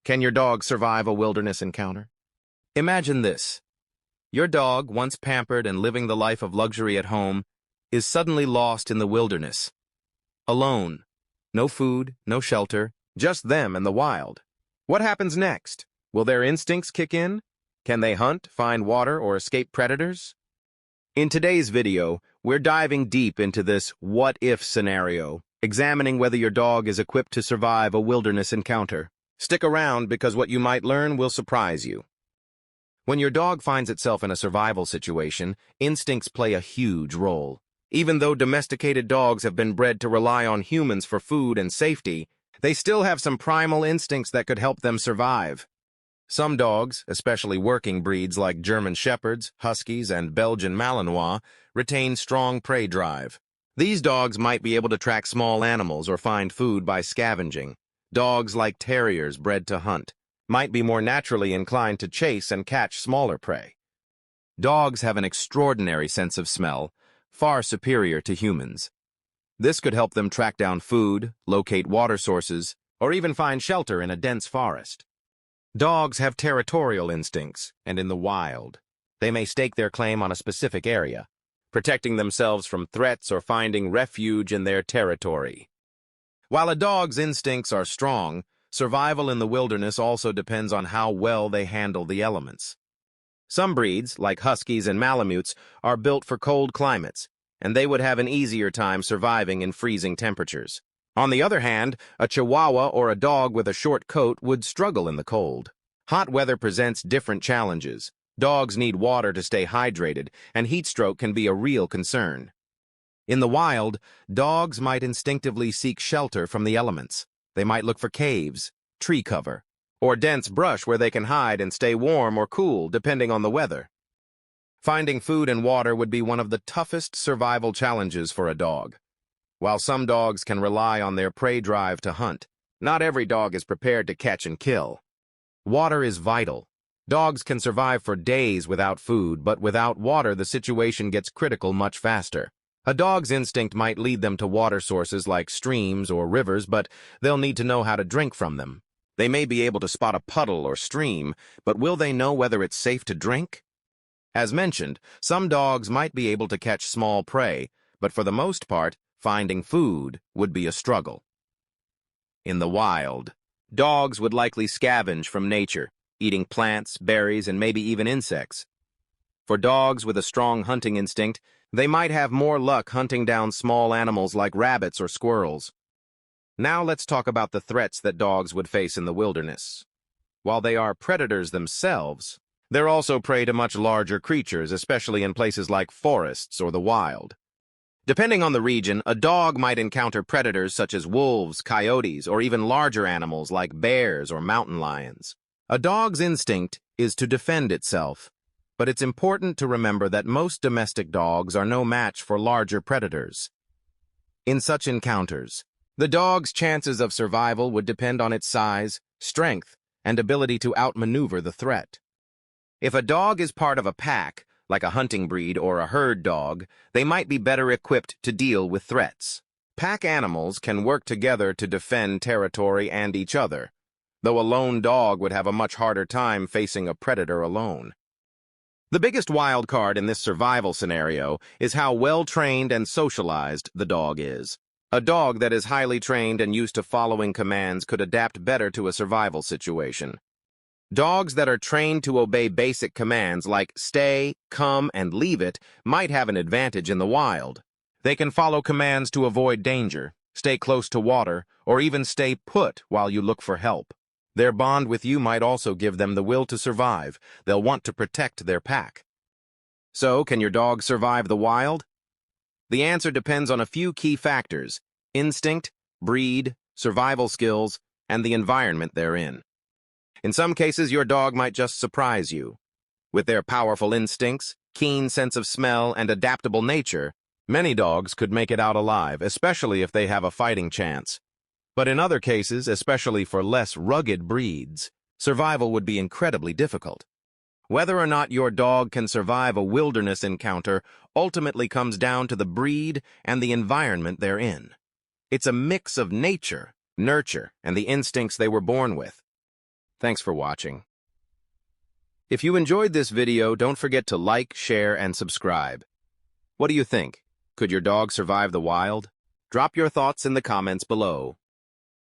Can your dog survive a wilderness encounter? Imagine this. Your dog, once pampered and living the life of luxury at home, is suddenly lost in the wilderness. Alone. No food, no shelter, just them and the wild. What happens next? Will their instincts kick in? Can they hunt, find water, or escape predators? In today's video, we're diving deep into this what-if scenario, examining whether your dog is equipped to survive a wilderness encounter. Stick around because what you might learn will surprise you. When your dog finds itself in a survival situation, instincts play a huge role. Even though domesticated dogs have been bred to rely on humans for food and safety, they still have some primal instincts that could help them survive. Some dogs, especially working breeds like German Shepherds, Huskies, and Belgian Malinois, retain strong prey drive. These dogs might be able to track small animals or find food by scavenging. Dogs like terriers bred to hunt might be more naturally inclined to chase and catch smaller prey. Dogs have an extraordinary sense of smell, far superior to humans. This could help them track down food, locate water sources, or even find shelter in a dense forest. Dogs have territorial instincts, and in the wild, they may stake their claim on a specific area, protecting themselves from threats or finding refuge in their territory. While a dog's instincts are strong, survival in the wilderness also depends on how well they handle the elements. Some breeds, like Huskies and Malamutes, are built for cold climates, and they would have an easier time surviving in freezing temperatures. On the other hand, a Chihuahua or a dog with a short coat would struggle in the cold. Hot weather presents different challenges. Dogs need water to stay hydrated, and heat stroke can be a real concern. In the wild, dogs might instinctively seek shelter from the elements. They might look for caves, tree cover, or dense brush where they can hide and stay warm or cool, depending on the weather. Finding food and water would be one of the toughest survival challenges for a dog. While some dogs can rely on their prey drive to hunt, not every dog is prepared to catch and kill. Water is vital. Dogs can survive for days without food, but without water, the situation gets critical much faster. A dog's instinct might lead them to water sources like streams or rivers, but they'll need to know how to drink from them. They may be able to spot a puddle or stream, but will they know whether it's safe to drink? As mentioned, some dogs might be able to catch small prey, but for the most part, finding food would be a struggle. In the wild, dogs would likely scavenge from nature, eating plants, berries, and maybe even insects. For dogs with a strong hunting instinct, they might have more luck hunting down small animals like rabbits or squirrels. Now let's talk about the threats that dogs would face in the wilderness. While they are predators themselves, they're also prey to much larger creatures, especially in places like forests or the wild. Depending on the region, a dog might encounter predators such as wolves, coyotes, or even larger animals like bears or mountain lions. A dog's instinct is to defend itself, but it's important to remember that most domestic dogs are no match for larger predators. In such encounters, the dog's chances of survival would depend on its size, strength, and ability to outmaneuver the threat. If a dog is part of a pack, like a hunting breed or a herd dog, they might be better equipped to deal with threats. Pack animals can work together to defend territory and each other, though a lone dog would have a much harder time facing a predator alone. The biggest wild card in this survival scenario is how well-trained and socialized the dog is. A dog that is highly trained and used to following commands could adapt better to a survival situation. Dogs that are trained to obey basic commands like stay, come, and leave it might have an advantage in the wild. They can follow commands to avoid danger, stay close to water, or even stay put while you look for help. Their bond with you might also give them the will to survive. They'll want to protect their pack. So, can your dog survive the wild? The answer depends on a few key factors: instinct, breed, survival skills, and the environment they're in. In some cases, your dog might just surprise you. With their powerful instincts, keen sense of smell, and adaptable nature, many dogs could make it out alive, especially if they have a fighting chance. But in other cases, especially for less rugged breeds, survival would be incredibly difficult. Whether or not your dog can survive a wilderness encounter ultimately comes down to the breed and the environment they're in. It's a mix of nature, nurture, and the instincts they were born with. Thanks for watching. If you enjoyed this video, don't forget to like, share, and subscribe. What do you think? Could your dog survive the wild? Drop your thoughts in the comments below.